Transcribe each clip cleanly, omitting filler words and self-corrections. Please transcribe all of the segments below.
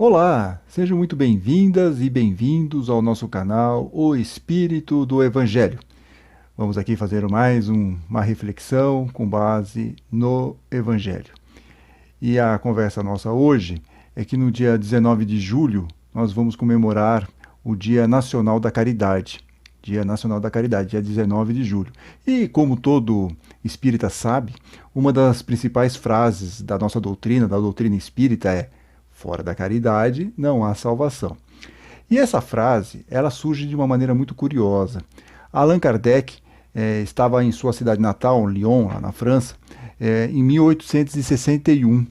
Olá, sejam muito bem-vindas e bem-vindos ao nosso canal O Espírito do Evangelho. Vamos aqui fazer mais uma reflexão com base no Evangelho. E a conversa nossa hoje é que no dia 19 de julho nós vamos comemorar o Dia Nacional da Caridade. Dia Nacional da Caridade, dia 19 de julho. E como todo espírita sabe, uma das principais frases da nossa doutrina, da doutrina espírita é: fora da caridade não há salvação. E essa frase, ela surge de uma maneira muito curiosa. Allan Kardec estava em sua cidade natal, Lyon, lá na França, em 1861.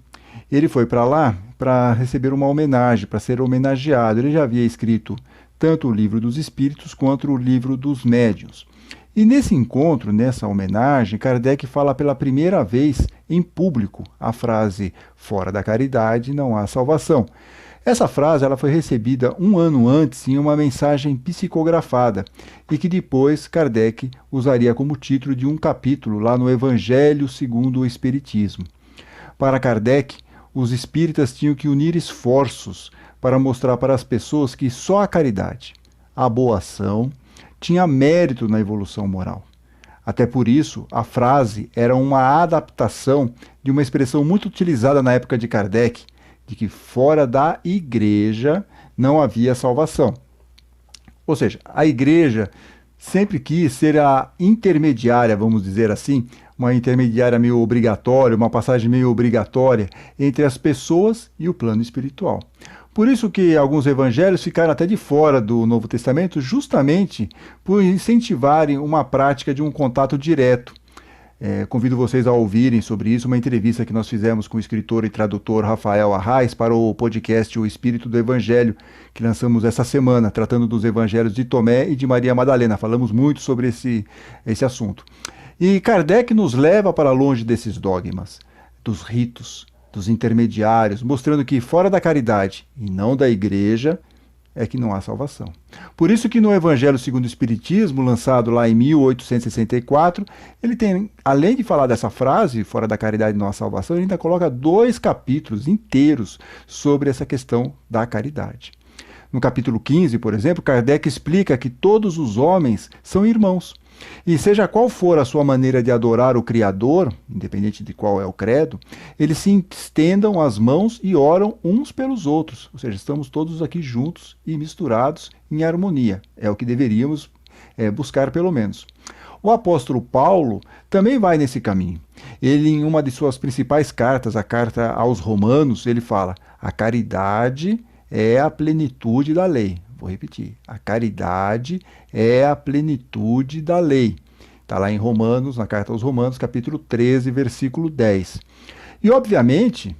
Ele foi para lá para receber uma homenagem, para ser homenageado. Ele já havia escrito tanto o Livro dos Espíritos quanto o Livro dos Médiuns. E nesse encontro, nessa homenagem, Kardec fala pela primeira vez em público a frase fora da caridade não há salvação. Essa frase ela foi recebida um ano antes em uma mensagem psicografada e que depois Kardec usaria como título de um capítulo lá no Evangelho segundo o Espiritismo. Para Kardec, os espíritas tinham que unir esforços para mostrar para as pessoas que só a caridade, a boa ação, tinha mérito na evolução moral. Até por isso, a frase era uma adaptação de uma expressão muito utilizada na época de Kardec, de que fora da igreja não havia salvação. Ou seja, a igreja sempre quis ser a intermediária, vamos dizer assim, uma intermediária meio obrigatória, uma passagem meio obrigatória entre as pessoas e o plano espiritual. Por isso que alguns evangelhos ficaram até de fora do Novo Testamento, justamente por incentivarem uma prática de um contato direto. Convido vocês a ouvirem sobre isso uma entrevista que nós fizemos com o escritor e tradutor Rafael Arraes para o podcast O Espírito do Evangelho, que lançamos essa semana, tratando dos evangelhos de Tomé e de Maria Madalena. Falamos muito sobre esse assunto. E Kardec nos leva para longe desses dogmas, dos ritos, dos intermediários, mostrando que fora da caridade e não da igreja é que não há salvação. Por isso que no Evangelho segundo o Espiritismo, lançado lá em 1864, ele tem, além de falar dessa frase, fora da caridade não há salvação, ele ainda coloca 2 capítulos inteiros sobre essa questão da caridade. No capítulo 15, por exemplo, Kardec explica que todos os homens são irmãos. E seja qual for a sua maneira de adorar o Criador, independente de qual é o credo, eles se estendam as mãos e oram uns pelos outros. Ou seja, estamos todos aqui juntos e misturados em harmonia. É o que deveríamos buscar, pelo menos. O apóstolo Paulo também vai nesse caminho. Ele, em uma de suas principais cartas, a carta aos Romanos, ele fala: a caridade é a plenitude da lei. Vou repetir. A caridade é a plenitude da lei. Está lá em Romanos, na carta aos Romanos, capítulo 13, versículo 10. E, obviamente,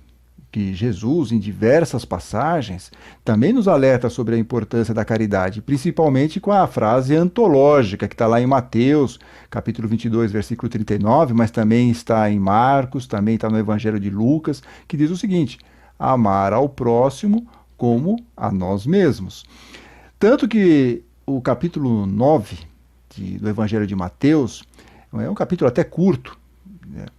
que Jesus, em diversas passagens, também nos alerta sobre a importância da caridade, principalmente com a frase antológica, que está lá em Mateus, capítulo 22, versículo 39, mas também está em Marcos, também está no Evangelho de Lucas, que diz o seguinte: amar ao próximo como a nós mesmos. Tanto que o capítulo 9 do Evangelho de Mateus é um capítulo até curto,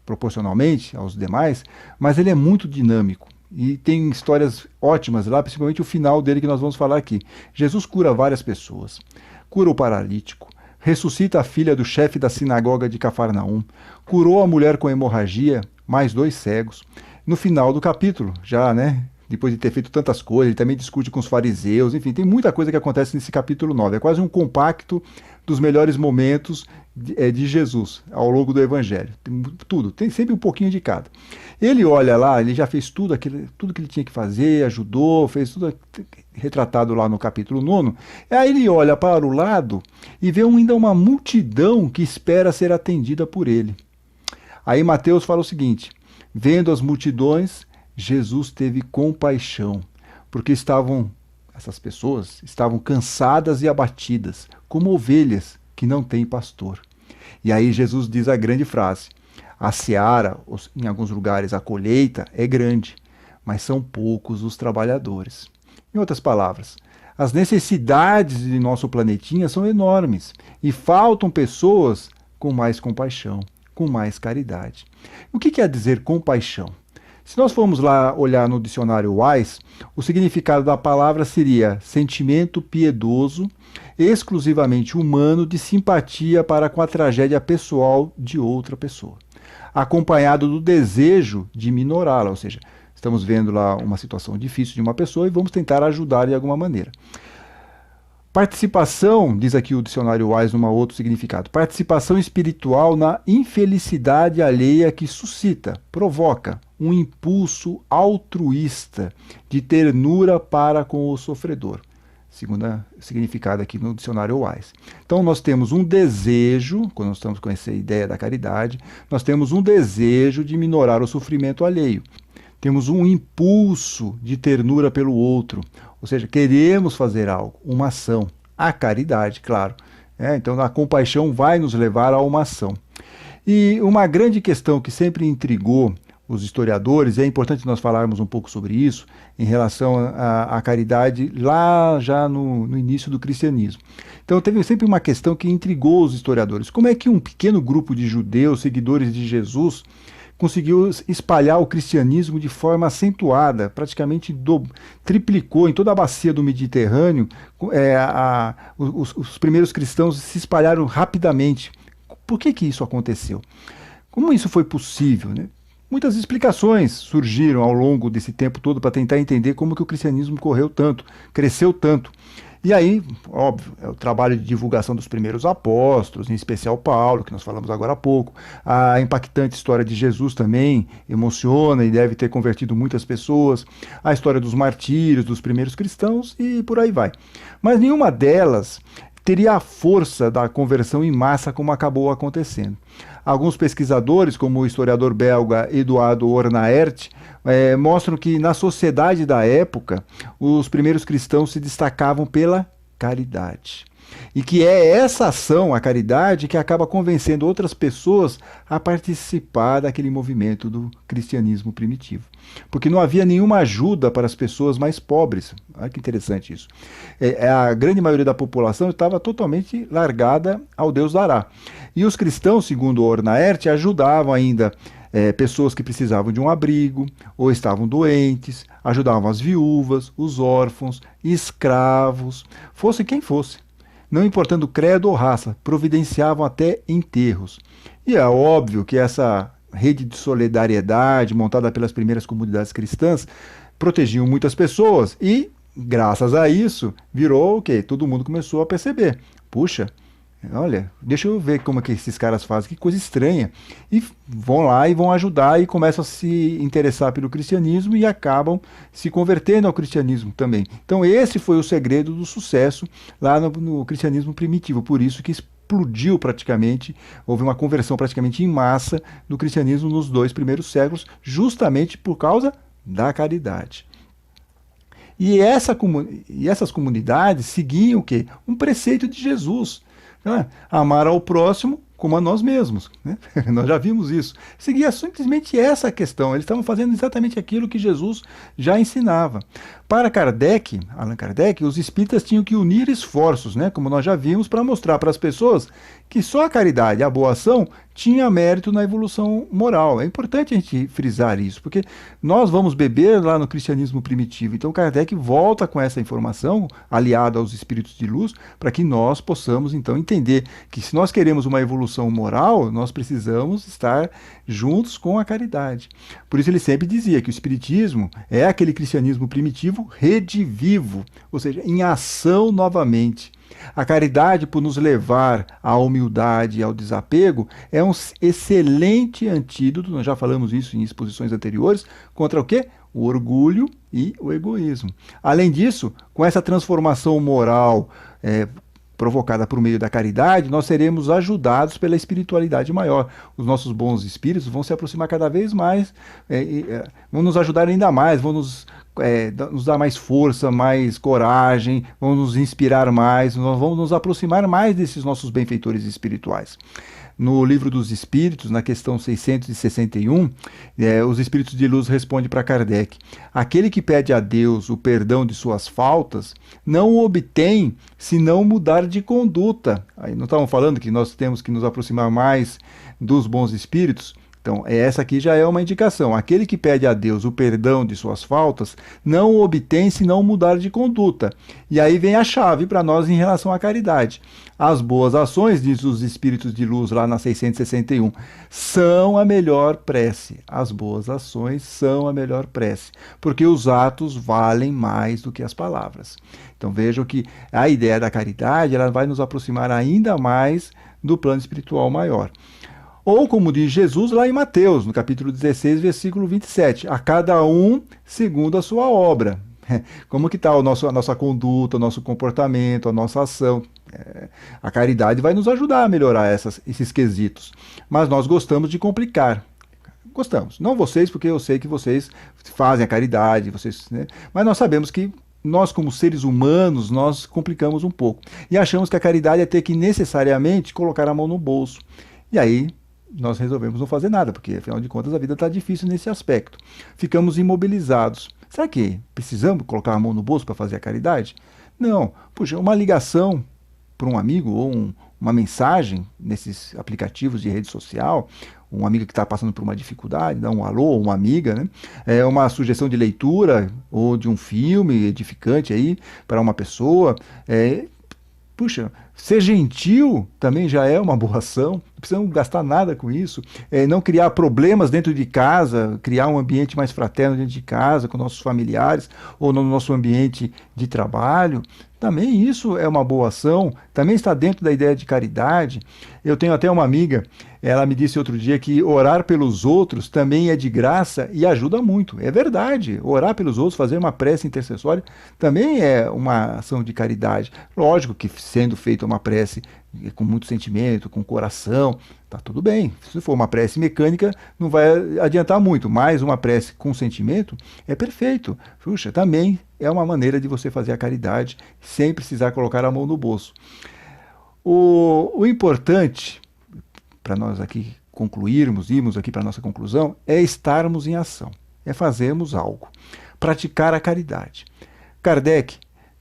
proporcionalmente aos demais, mas ele é muito dinâmico e tem histórias ótimas lá, principalmente o final dele que nós vamos falar aqui. Jesus cura várias pessoas, cura o paralítico, ressuscita a filha do chefe da sinagoga de Cafarnaum, curou a mulher com hemorragia, mais 2 cegos. No final do capítulo, já, depois de ter feito tantas coisas, ele também discute com os fariseus, enfim, tem muita coisa que acontece nesse capítulo 9. É quase um compacto dos melhores momentos de Jesus ao longo do Evangelho. Tem tudo, tem sempre um pouquinho de cada. Ele olha lá, ele já fez tudo que ele tinha que fazer, ajudou, fez tudo retratado lá no capítulo 9. Aí ele olha para o lado e vê ainda uma multidão que espera ser atendida por ele. Aí Mateus fala o seguinte: vendo as multidões, Jesus teve compaixão, porque essas pessoas estavam cansadas e abatidas, como ovelhas que não têm pastor. E aí Jesus diz a grande frase: a seara, em alguns lugares a colheita, é grande, mas são poucos os trabalhadores. Em outras palavras, as necessidades de nosso planetinha são enormes e faltam pessoas com mais compaixão, com mais caridade. O que quer dizer compaixão? Se nós formos lá olhar no dicionário Wise, o significado da palavra seria sentimento piedoso, exclusivamente humano, de simpatia para com a tragédia pessoal de outra pessoa, acompanhado do desejo de minorá-la, ou seja, estamos vendo lá uma situação difícil de uma pessoa e vamos tentar ajudar de alguma maneira. Participação, diz aqui o dicionário Wise num outro significado, participação espiritual na infelicidade alheia que suscita, provoca um impulso altruísta de ternura para com o sofredor. Segundo significado aqui no dicionário Wise. Então nós temos um desejo, quando nós estamos com essa ideia da caridade, nós temos um desejo de minorar o sofrimento alheio. Temos um impulso de ternura pelo outro, ou seja, queremos fazer algo, uma ação. A caridade, claro. Então a compaixão vai nos levar a uma ação. E uma grande questão que sempre intrigou os historiadores, é importante nós falarmos um pouco sobre isso, em relação à caridade lá já no início do cristianismo. Então teve sempre uma questão que intrigou os historiadores. Como é que um pequeno grupo de judeus, seguidores de Jesus, conseguiu espalhar o cristianismo de forma acentuada, praticamente triplicou em toda a bacia do Mediterrâneo, os primeiros cristãos se espalharam rapidamente. Por que isso aconteceu? Como isso foi possível, né? Muitas explicações surgiram ao longo desse tempo todo para tentar entender como que o cristianismo correu tanto, cresceu tanto. E aí, óbvio, é o trabalho de divulgação dos primeiros apóstolos, em especial Paulo, que nós falamos agora há pouco. A impactante história de Jesus também emociona e deve ter convertido muitas pessoas. A história dos martírios, dos primeiros cristãos e por aí vai. Mas nenhuma delas teria a força da conversão em massa como acabou acontecendo. Alguns pesquisadores, como o historiador belga Eduardo Ornaert, mostram que na sociedade da época, os primeiros cristãos se destacavam pela caridade. E que é essa ação, a caridade, que acaba convencendo outras pessoas a participar daquele movimento do cristianismo primitivo. Porque não havia nenhuma ajuda para as pessoas mais pobres. Olha que interessante isso. A grande maioria da população estava totalmente largada ao Deus dará. E os cristãos, segundo Ornaert, ajudavam ainda pessoas que precisavam de um abrigo ou estavam doentes, ajudavam as viúvas, os órfãos, escravos, fosse quem fosse. Não importando credo ou raça, providenciavam até enterros. E é óbvio que essa rede de solidariedade montada pelas primeiras comunidades cristãs protegiam muitas pessoas e, graças a isso, virou o quê? Todo mundo começou a perceber. Puxa, olha, deixa eu ver como é que esses caras fazem, que coisa estranha. E vão lá e vão ajudar e começam a se interessar pelo cristianismo e acabam se convertendo ao cristianismo também. Então esse foi o segredo do sucesso lá no cristianismo primitivo, por isso que explodiu praticamente, houve uma conversão praticamente em massa do cristianismo nos 2 primeiros séculos, justamente por causa da caridade. E essas comunidades seguiam o quê? Um preceito de Jesus. Amar ao próximo como a nós mesmos, né? Nós já vimos isso. Seguia simplesmente essa questão. Eles estavam fazendo exatamente aquilo que Jesus já ensinava. Para Kardec, Allan Kardec, os espíritas tinham que unir esforços, né? Como nós já vimos, para mostrar para as pessoas que só a caridade, a boa ação, tinha mérito na evolução moral. É importante a gente frisar isso, porque nós vamos beber lá no cristianismo primitivo. Então Kardec volta com essa informação, aliada aos espíritos de luz, para que nós possamos então entender que se nós queremos uma evolução moral, nós precisamos estar juntos com a caridade. Por isso ele sempre dizia que o espiritismo é aquele cristianismo primitivo redivivo, ou seja, em ação novamente. A caridade, por nos levar à humildade e ao desapego, é um excelente antídoto, nós já falamos isso em exposições anteriores, contra o quê? O orgulho e o egoísmo. Além disso, com essa transformação moral provocada por meio da caridade, nós seremos ajudados pela espiritualidade maior. Os nossos bons espíritos vão se aproximar cada vez mais, vão nos ajudar ainda mais, vão nos dar mais força, mais coragem, vão nos inspirar mais, nós vamos nos aproximar mais desses nossos benfeitores espirituais. No Livro dos Espíritos, na questão 661, os Espíritos de Luz respondem para Kardec: aquele que pede a Deus o perdão de suas faltas, não o obtém se não mudar de conduta. Aí não estavam falando que nós temos que nos aproximar mais dos bons espíritos? Então, essa aqui já é uma indicação. Aquele que pede a Deus o perdão de suas faltas, não o obtém se não mudar de conduta. E aí vem a chave para nós em relação à caridade. As boas ações, diz os Espíritos de Luz lá na 661, são a melhor prece. As boas ações são a melhor prece, porque os atos valem mais do que as palavras. Então vejam que a ideia da caridade, ela vai nos aproximar ainda mais do plano espiritual maior. Ou, como diz Jesus lá em Mateus, no capítulo 16, versículo 27, a cada um segundo a sua obra. Como que está a nossa conduta, o nosso comportamento, a nossa ação? A caridade vai nos ajudar a melhorar esses quesitos. Mas nós gostamos de complicar. Gostamos. Não vocês, porque eu sei que vocês fazem a caridade, né? Mas nós sabemos que nós, como seres humanos, nós complicamos um pouco. E achamos que a caridade é ter que necessariamente colocar a mão no bolso. E aí nós resolvemos não fazer nada, porque afinal de contas a vida está difícil nesse aspecto. Ficamos imobilizados. Será que precisamos colocar a mão no bolso para fazer a caridade? Não. Puxa, uma ligação para um amigo ou uma mensagem nesses aplicativos de rede social, um amigo que está passando por uma dificuldade, dá um alô, uma amiga, né? Uma sugestão de leitura ou de um filme edificante aí para uma pessoa. Puxa, ser gentil também já é uma boa ação, não precisamos gastar nada com isso, não criar problemas dentro de casa, criar um ambiente mais fraterno dentro de casa, com nossos familiares, ou no nosso ambiente de trabalho, também isso é uma boa ação, também está dentro da ideia de caridade. Eu tenho até uma amiga, ela me disse outro dia que orar pelos outros também é de graça e ajuda muito. É verdade, orar pelos outros, fazer uma prece intercessória também é uma ação de caridade. Lógico que sendo feita uma prece com muito sentimento, com coração, tá tudo bem. Se for uma prece mecânica, não vai adiantar muito, mas uma prece com sentimento é perfeito. Puxa, também é uma maneira de você fazer a caridade sem precisar colocar a mão no bolso. O importante, para nós aqui concluirmos, irmos aqui para a nossa conclusão, é estarmos em ação, é fazermos algo, praticar a caridade. Kardec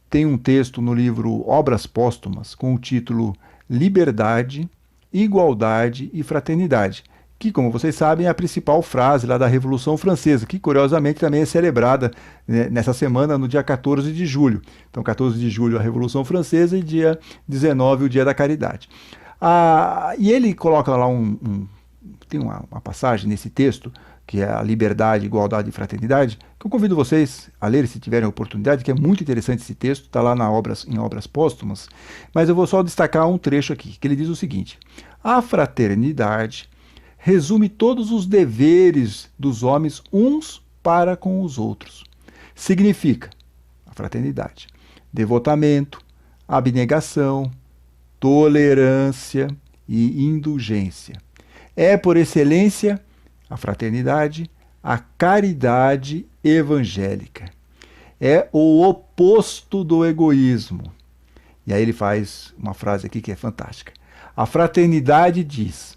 tem um texto no livro Obras Póstumas com o título Liberdade, Igualdade e Fraternidade, que, como vocês sabem, é a principal frase lá da Revolução Francesa, que curiosamente também é celebrada, né, nessa semana, no dia 14 de julho. Então, 14 de julho a Revolução Francesa e dia 19 o Dia da Caridade. E ele coloca lá tem uma passagem nesse texto, que é a liberdade, igualdade e fraternidade, que eu convido vocês a ler se tiverem a oportunidade, que é muito interessante esse texto, está lá em Obras Póstumas, mas eu vou só destacar um trecho aqui, que ele diz o seguinte: a fraternidade resume todos os deveres dos homens uns para com os outros. Significa, a fraternidade, devotamento, abnegação, tolerância e indulgência. É, por excelência, a fraternidade, a caridade evangélica. É o oposto do egoísmo. E aí ele faz uma frase aqui que é fantástica. A fraternidade diz: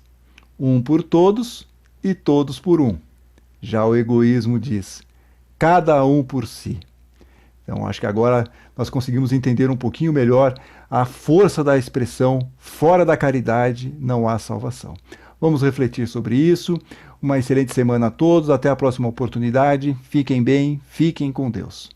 um por todos e todos por um. Já o egoísmo diz: cada um por si. Então, acho que agora nós conseguimos entender um pouquinho melhor a força da expressão: fora da caridade não há salvação. Vamos refletir sobre isso. Uma excelente semana a todos. Até a próxima oportunidade. Fiquem bem, fiquem com Deus.